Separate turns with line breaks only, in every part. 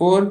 4,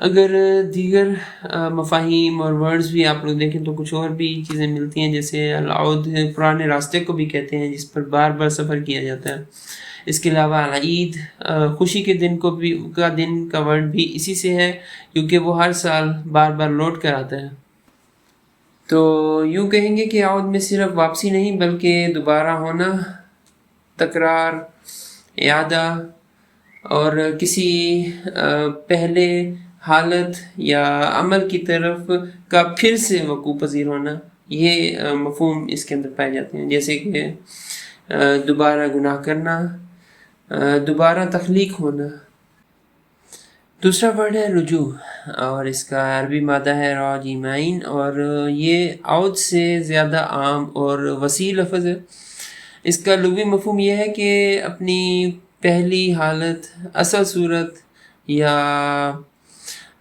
اگر دیگر مفاہیم اور ورڈز بھی آپ لوگ دیکھیں تو کچھ اور بھی چیزیں ملتی ہیں، جیسے العود پرانے راستے کو بھی کہتے ہیں، جس پر بار بار سفر کیا جاتا ہے۔ اس کے علاوہ العید خوشی کے دن کو بھی دن کا ورڈ بھی اسی سے ہے، کیونکہ وہ ہر سال بار بار لوٹ کر آتا ہے۔ تو یوں کہیں گے کہ عود میں صرف واپسی نہیں بلکہ دوبارہ ہونا، تکرار، اعادہ اور کسی پہلے حالت یا عمل کی طرف کا پھر سے وقوع پذیر ہونا، یہ مفہوم اس کے اندر پائے جاتے ہیں، جیسے کہ دوبارہ گناہ کرنا، دوبارہ تخلیق ہونا۔ دوسرا ورڈ ہے رجوع، اور اس کا عربی مادہ ہے راجعین، اور یہ عود سے زیادہ عام اور وسیع لفظ ہے۔ اس کا لغوی مفہوم یہ ہے کہ اپنی پہلی حالت، اصل صورت یا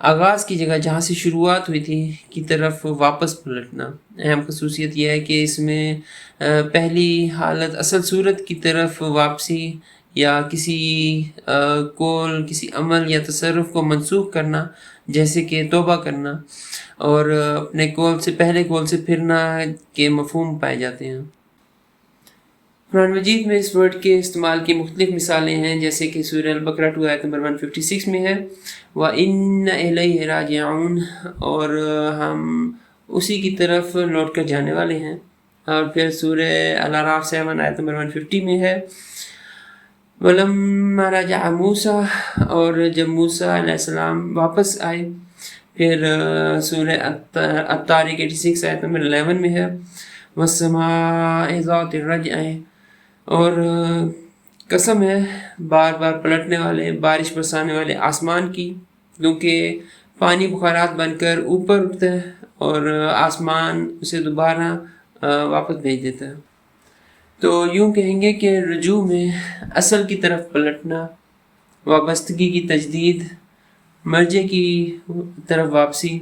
آغاز کی جگہ جہاں سے شروعات ہوئی تھی کی طرف واپس پلٹنا۔ اہم خصوصیت یہ ہے کہ اس میں پہلی حالت، اصل صورت کی طرف واپسی یا کسی قول، کسی عمل یا تصرف کو منسوخ کرنا، جیسے کہ توبہ کرنا، اور اپنے پہلے قول سے پھرنا کے مفہوم پائے جاتے ہیں۔ قرآن مجید میں اس ورڈ کے استعمال کی مختلف مثالیں ہیں، جیسے کہ سورہ البقرہ 2 آیت نمبر 156 میں ہے وَإِنَّ إِلَيْهِ رَاجِعُونَ، اور ہم اسی کی طرف لوٹ کر جانے والے ہیں۔ اور پھر سورہ الاعراف 7 آیت نمبر 150 میں ہے وَلَمَّا رَجَعَ مُوسَىٰ، اور جب موسیٰ علیہ السلام واپس آئے۔ پھر سورہ الطارق 86 آیت نمبر 11 میں ہے وَالسَّمَاءِ ذَاتِ الرَّجْعِ، اور قسم ہے بار بار پلٹنے والے، بارش برسانے والے آسمان کی، کیونکہ پانی بخارات بن کر اوپر اٹھتا ہے اور آسمان اسے دوبارہ واپس بھیج دیتا ہے۔ تو یوں کہیں گے کہ رجوع میں اصل کی طرف پلٹنا، وابستگی کی تجدید، مرجع کی طرف واپسی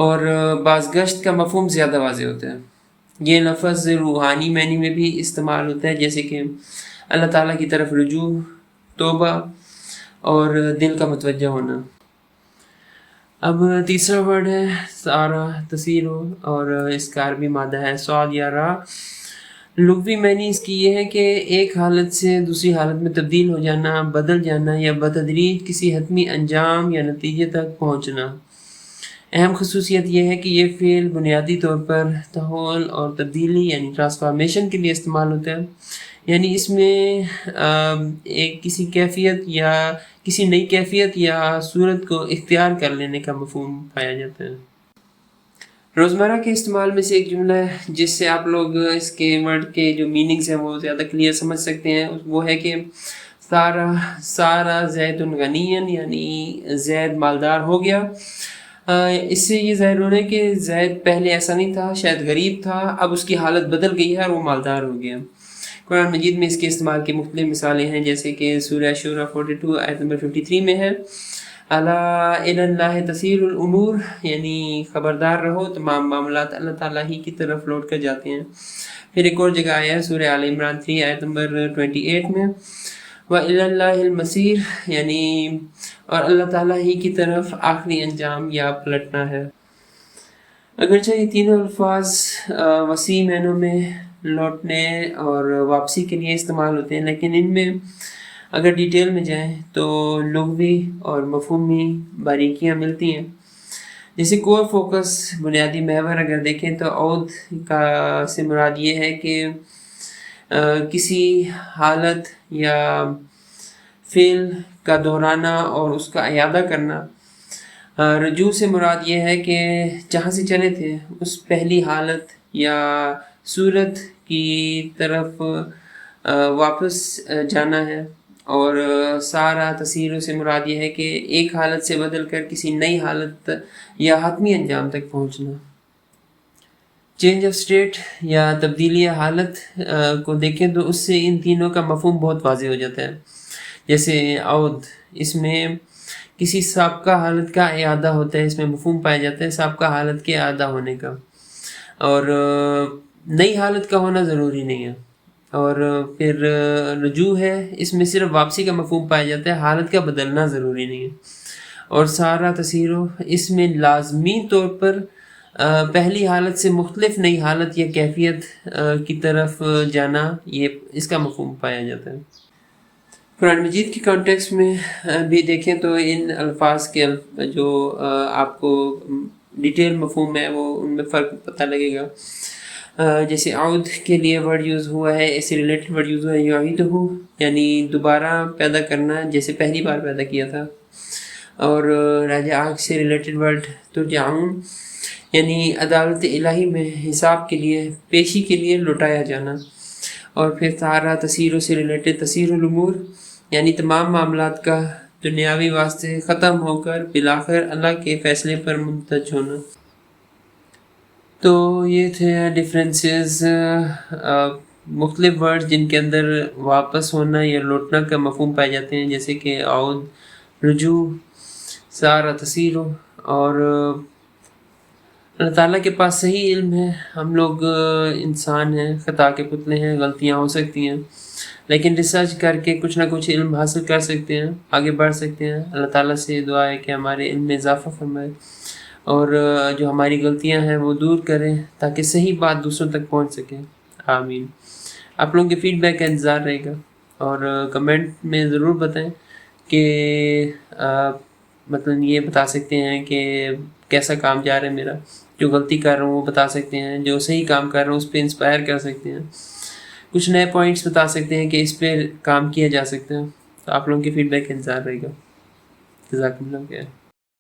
اور بازگشت کا مفہوم زیادہ واضح ہوتا ہے۔ یہ لفظ روحانی معنی میں بھی استعمال ہوتا ہے، جیسے کہ اللہ تعالیٰ کی طرف رجوع، توبہ اور دل کا متوجہ ہونا۔ اب تیسرا ورڈ ہے سارا تسیرو، اور اس کا عربی مادہ ہے صاد یا را۔ لغوی معنی اس کی یہ ہے کہ ایک حالت سے دوسری حالت میں تبدیل ہو جانا، بدل جانا یا بتدریج کسی حتمی انجام یا نتیجے تک پہنچنا۔ اہم خصوصیت یہ ہے کہ یہ فعل بنیادی طور پر تحول اور تبدیلی یعنی ٹرانسفارمیشن کے لیے استعمال ہوتا ہے، یعنی اس میں کسی کیفیت یا کسی نئی کیفیت یا صورت کو اختیار کر لینے کا مفہوم پایا جاتا ہے۔ روزمرہ کے استعمال میں سے ایک جملہ ہے جس سے آپ لوگ اس کے ورڈ کے جو میننگز ہیں وہ زیادہ کلیئر سمجھ سکتے ہیں، وہ ہے کہ سارا زید غنین، یعنی زید مالدار ہو گیا۔ اس سے یہ ظاہر ہو رہا ہے کہ زید پہلے ایسا نہیں تھا، شاید غریب تھا، اب اس کی حالت بدل گئی ہے اور وہ مالدار ہو گیا۔ قرآن مجید میں اس کے استعمال کی مختلف مثالیں ہیں، جیسے کہ سورہ شورى 42 آیت نمبر 53 میں ہے الا الی اللہ تسیر الامور، یعنی خبردار رہو تمام معاملات اللہ تعالیٰ ہی کی طرف لوٹ کر جاتے ہیں۔ پھر ایک اور جگہ آیا ہے سورہ آل عمران 3 آیت نمبر 28 میں وَإِلَى اللَّهِ الْمَصِيرُ، یعنی اور اللہ تعالیٰ ہی کی طرف آخری انجام یا پلٹنا ہے۔ اگرچہ یہ تینوں الفاظ وسیع معنوں میں لوٹنے اور واپسی کے لیے استعمال ہوتے ہیں، لیکن ان میں اگر ڈیٹیل میں جائیں تو لغوی اور مفہومی باریکیاں ملتی ہیں۔ جیسے کور فوکس، بنیادی محور اگر دیکھیں تو عود سے مراد یہ ہے کہ کسی حالت یا فعل کا دہرانا اور اس کا اعادہ کرنا۔ رجوع سے مراد یہ ہے کہ جہاں سے چلے تھے اس پہلی حالت یا صورت کی طرف واپس جانا ہے، اور سارا تسیر سے مراد یہ ہے کہ ایک حالت سے بدل کر کسی نئی حالت یا حتمی انجام تک پہنچنا۔ چینج آف اسٹیٹ یا تبدیلی حالت کو دیکھیں تو اس سے ان تینوں کا مفہوم بہت واضح ہو جاتا ہے۔ جیسے عود، اس میں کسی سابقہ حالت کا اعادہ ہوتا ہے، اس میں مفہوم پایا جاتا ہے سابقہ حالت کے اعادہ ہونے کا، اور نئی حالت کا ہونا ضروری نہیں ہے۔ اور پھر رجوع ہے، اس میں صرف واپسی کا مفہوم پایا جاتا ہے، حالت کا بدلنا ضروری نہیں ہے۔ اور سارا تسیرو اس میں لازمی طور پر پہلی حالت سے مختلف نئی حالت یا کیفیت کی طرف جانا، یہ اس کا مفہوم پایا جاتا ہے۔ قرآن مجید کی کانٹیکس میں بھی دیکھیں تو ان الفاظ کے جو آپ کو ڈیٹیل مفہوم ہے وہ ان میں فرق پتہ لگے گا۔ جیسے عود کے لیے ورڈ یوز ہوا ہے، اس سے ریلیٹڈ ورڈ یوز ہوا ہے یعیدہ، یعنی دوبارہ پیدا کرنا جیسے پہلی بار پیدا کیا تھا۔ اور راجع آگ سے ریلیٹڈ ورڈ ترجعون، یعنی عدالت الہی میں حساب کے لیے، پیشی کے لیے لوٹایا جانا۔ اور پھر طہارا تسیر سے ریلیٹڈ تسیر الامور، یعنی تمام معاملات کا دنیاوی واسطے ختم ہو کر بالآخر اللہ کے فیصلے پر منتج ہونا۔ تو یہ تھے ڈفرینسز، مختلف ورڈ جن کے اندر واپس ہونا یا لوٹنا کا مفہوم پائے جاتے ہیں، جیسے کہ عود، رجوع، سارا تسیرو۔ اور اللہ تعالیٰ کے پاس صحیح علم ہے، ہم لوگ انسان ہیں، خطا کے پتلے ہیں، غلطیاں ہو سکتی ہیں، لیکن ریسرچ کر کے کچھ نہ کچھ علم حاصل کر سکتے ہیں، آگے بڑھ سکتے ہیں۔ اللہ تعالیٰ سے دعا ہے کہ ہمارے علم میں اضافہ فرمائے اور جو ہماری غلطیاں ہیں وہ دور کریں تاکہ صحیح بات دوسروں تک پہنچ سکے۔ آمین۔ آپ لوگوں کے فیڈ بیک کا انتظار رہے گا، اور کمنٹ میں ضرور بتائیں کہ مطلب یہ بتا سکتے ہیں کہ کیسا کام جا رہا ہے میرا، جو غلطی کر رہا ہوں وہ بتا سکتے ہیں، جو صحیح کام کر رہا ہوں اس پہ انسپائر کر سکتے ہیں، کچھ نئے پوائنٹس بتا سکتے ہیں کہ اس پہ کام کیا جا سکتا ہے۔ تو آپ لوگوں کے فیڈ بیک کا انتظار رہے گا۔ جزاکم اللہ خیر۔